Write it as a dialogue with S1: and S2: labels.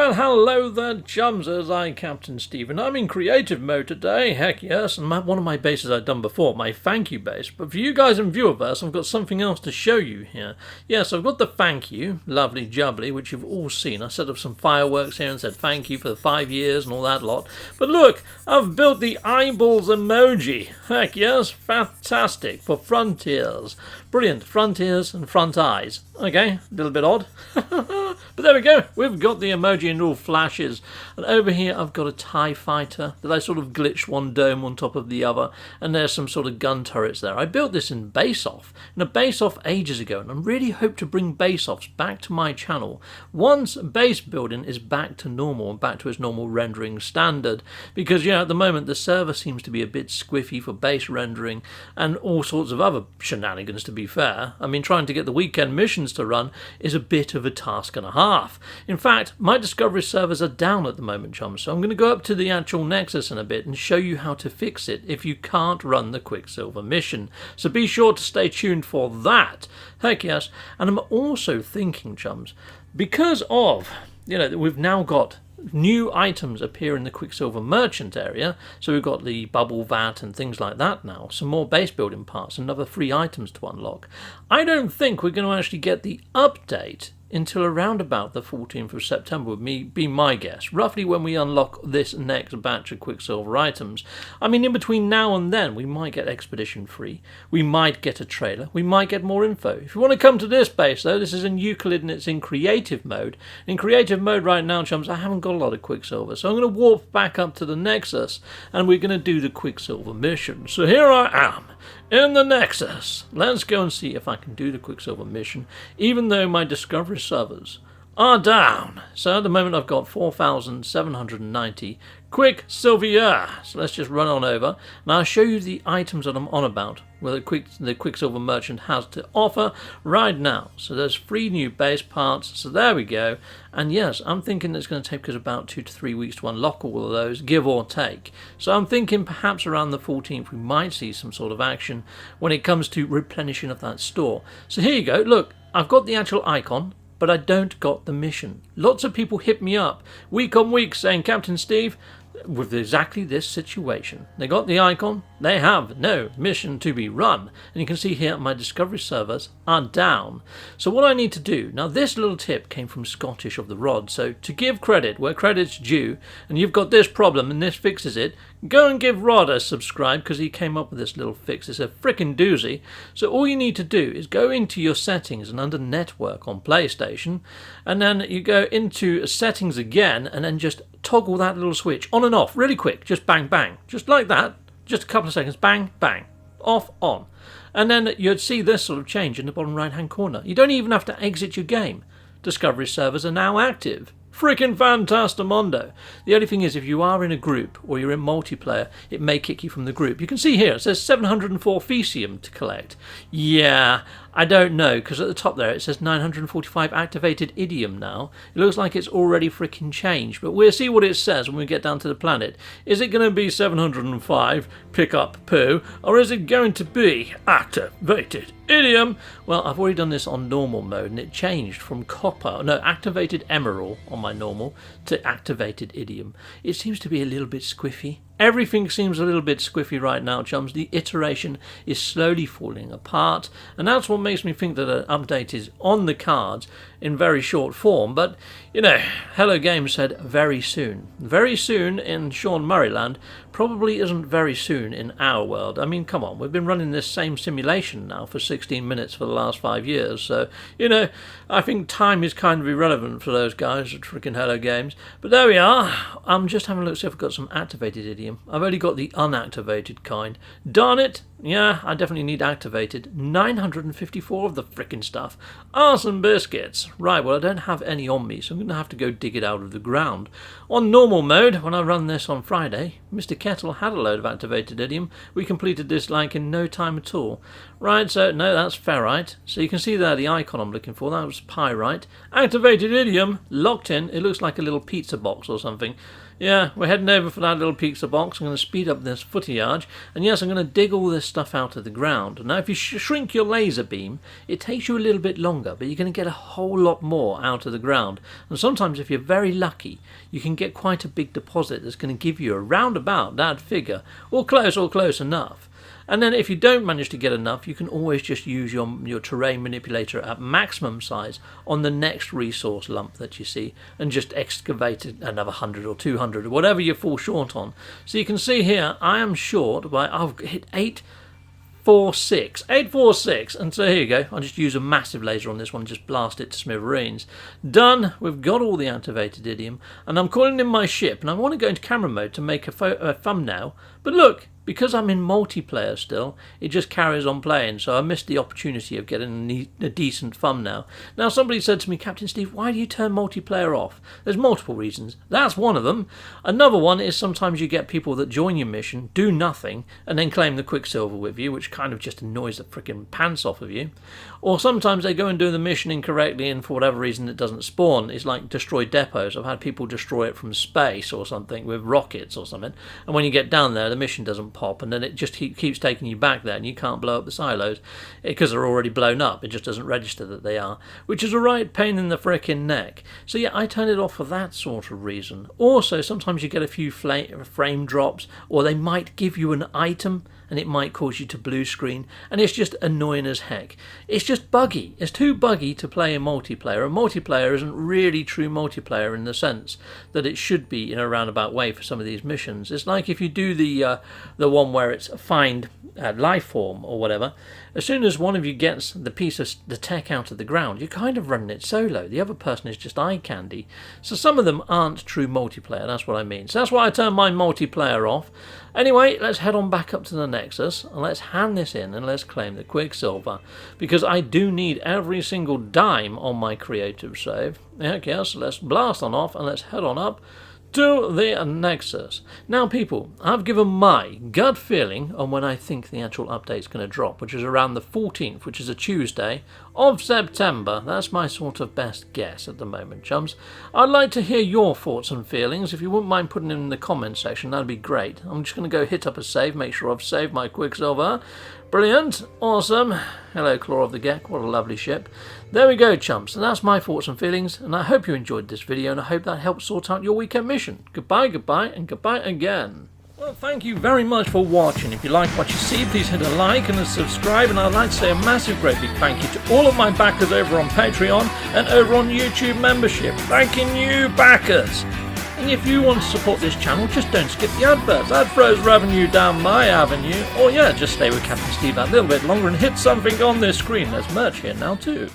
S1: Well, hello there, Chumsers. I'm Captain Steve, and I'm in creative mode today. Heck yes, and one of my bases I've done before, my thank you base. But for you guys in Viewerverse, I've got something else to show you here. Yes, I've got the thank you, lovely jubbly, which you've all seen. I set up some fireworks here and said thank you for the 5 years and all that lot. But look, I've built the eyeballs emoji. Heck yes, fantastic, for frontiers. Brilliant, frontiers and front eyes. Okay, a little bit odd. But there we go, we've got the emoji in all flashes. And over here I've got a TIE fighter that I sort of glitched one dome on top of the other, and there's some sort of gun turrets there. I built this in base-off, ages ago, and I really hope to bring base-offs back to my channel once base building is back to normal and back to its normal rendering standard. Because, yeah, at the moment the server seems to be a bit squiffy for base rendering and all sorts of other shenanigans, to be fair. I mean, trying to get the weekend missions to run is a bit of a task and a half. In fact, my Discovery servers are down at the moment, chums, so I'm going to go up to the actual Nexus in a bit and show you how to fix it if you can't run the Quicksilver mission. So be sure to stay tuned for that. Heck yes. And I'm also thinking, chums, because of, we've now got new items appear in the Quicksilver merchant area, so we've got the bubble vat and things like that now, some more base building parts, another 3 items to unlock. I don't think we're going to actually get the update until around about the 14th of September would be my guess, roughly when we unlock this next batch of Quicksilver items. I mean, in between now and then, we might get Expedition Free, we might get a trailer, we might get more info. If you want to come to this base, though, this is in Euclid and it's in creative mode. In creative mode right now, chums, I haven't got a lot of Quicksilver, so I'm going to warp back up to the Nexus, and we're going to do the Quicksilver mission. So here I am, in the Nexus. Let's go and see if I can do the Quicksilver mission, even though my Discovery servers are down. So at the moment I've got 4,790 Quicksilver. So let's just run on over and I'll show you the items that I'm on about, where the Quicksilver merchant has to offer right now. So there's 3 new base parts, so there we go. And yes, I'm thinking it's going to take us about 2 to 3 weeks to unlock all of those, give or take. So I'm thinking perhaps around the 14th we might see some sort of action when it comes to replenishing of that store. So here you go, look, I've got the actual icon, but I don't got the mission. Lots of people hit me up week on week saying, Captain Steve, with exactly this situation. They got the icon, they have no mission to be run. And you can see here my Discovery servers are down. So what I need to do, now this little tip came from Scottish of the Rod, so to give credit where credit's due, and you've got this problem and this fixes it, go and give Rod a subscribe because he came up with this little fix. It's a frickin' doozy. So all you need to do is go into your settings and under network on PlayStation, and then you go into settings again and then just toggle that little switch on and off really quick, just bang bang, just like that, just a couple of seconds, bang bang, off on, and then you'd see this sort of change in the bottom right hand corner. You don't even have to exit your game. Discovery servers are now active. Freaking fantastamondo. The only thing is, if you are in a group or you're in multiplayer, it may kick you from the group. You can see here it says 704 Fecium to collect. Yeah, I don't know, because at the top there it says 945 activated idiom now. It looks like it's already freaking changed, but we'll see what it says when we get down to the planet. Is it going to be 705 pick up poo, or is it going to be activated idiom? Well, I've already done this on normal mode and it changed from activated emerald on my normal to activated idiom. It seems to be a little bit squiffy. Everything seems a little bit squiffy right now, chums. The iteration is slowly falling apart, and that's what makes me think that an update is on the cards in very short form. But, Hello Games said very soon. Very soon in Sean Murrayland probably isn't very soon in our world. I mean, come on, we've been running this same simulation now for 16 minutes for the last 5 years, so, I think time is kind of irrelevant for those guys at freaking Hello Games. But there we are. I'm just having a look to see if I've got some activated idiom. I've only got the unactivated kind. Darn it! Yeah, I definitely need activated. 954 of the frickin' stuff. Arson biscuits. Right, well, I don't have any on me, so I'm going to have to go dig it out of the ground. On normal mode, when I run this on Friday, Mr. Kettle had a load of activated idiom. We completed this like in no time at all. Right, so, no, that's ferrite. So you can see there the icon I'm looking for. That was pyrite. Activated idiom, locked in. It looks like a little pizza box or something. Yeah, we're heading over for that little pizza box. I'm going to speed up this footage, and yes, I'm going to dig all this stuff out of the ground. Now, if you shrink your laser beam, it takes you a little bit longer, but you're going to get a whole lot more out of the ground. And sometimes, if you're very lucky, you can get quite a big deposit that's going to give you a roundabout that figure, or close enough. And then if you don't manage to get enough, you can always just use your terrain manipulator at maximum size on the next resource lump that you see and just excavate another 100 or 200 or whatever you fall short on. So you can see here I am short by, I've hit 846, and so here you go. I'll just use a massive laser on this one, just blast it to smithereens. Done. We've got all the activated idiom, and I'm calling in my ship, and I want to go into camera mode to make a thumbnail, but look, because I'm in multiplayer still, it just carries on playing, so I missed the opportunity of getting a decent thumbnail. Now, somebody said to me, Captain Steve, why do you turn multiplayer off? There's multiple reasons. That's one of them. Another one is sometimes you get people that join your mission, do nothing, and then claim the Quicksilver with you, which kind of just annoys the freaking pants off of you. Or sometimes they go and do the mission incorrectly, and for whatever reason it doesn't spawn. It's like destroy depots. I've had people destroy it from space or something with rockets or something, and when you get down there, the mission doesn't pop, and then it just keeps taking you back there, and you can't blow up the silos because they're already blown up. It just doesn't register that they are, which is a right pain in the frickin' neck. So yeah, I turn it off for that sort of reason. Also, sometimes you get a few frame drops, or they might give you an item and it might cause you to blue screen, and it's just annoying as heck. It's just buggy. It's too buggy to play in multiplayer, and multiplayer isn't really true multiplayer in the sense that it should be in a roundabout way for some of these missions. It's like if you do the one where it's find life form or whatever, as soon as one of you gets the piece of the tech out of the ground, you're kind of running it solo. The other person is just eye candy. So some of them aren't true multiplayer, that's what I mean. So that's why I turn my multiplayer off. Anyway, let's head on back up to the Nexus, and let's hand this in, and let's claim the Quicksilver, because I do need every single dime on my creative save. Okay, so let's blast on off, and let's head on up to the Nexus. Now, people, I've given my gut feeling on when I think the actual update's going to drop, which is around the 14th, which is a Tuesday of September. That's my sort of best guess at the moment, chums. I'd like to hear your thoughts and feelings. If you wouldn't mind putting them in the comments section, that'd be great. I'm just going to go hit up a save, make sure I've saved my Quicksilver. Brilliant, awesome. Hello, Claw of the Gek, what a lovely ship. There we go, chumps, and that's my thoughts and feelings, and I hope you enjoyed this video, and I hope that helps sort out your weekend mission. Goodbye, and goodbye again. Well, thank you very much for watching. If you like what you see, please hit a like and a subscribe, and I'd like to say a massive, great big thank you to all of my backers over on Patreon and over on YouTube membership. Thanking you, backers. And if you want to support this channel, just don't skip the adverts. That throws revenue down my avenue. Or yeah, just stay with Captain Steve that little bit longer and hit something on this screen. There's merch here now too.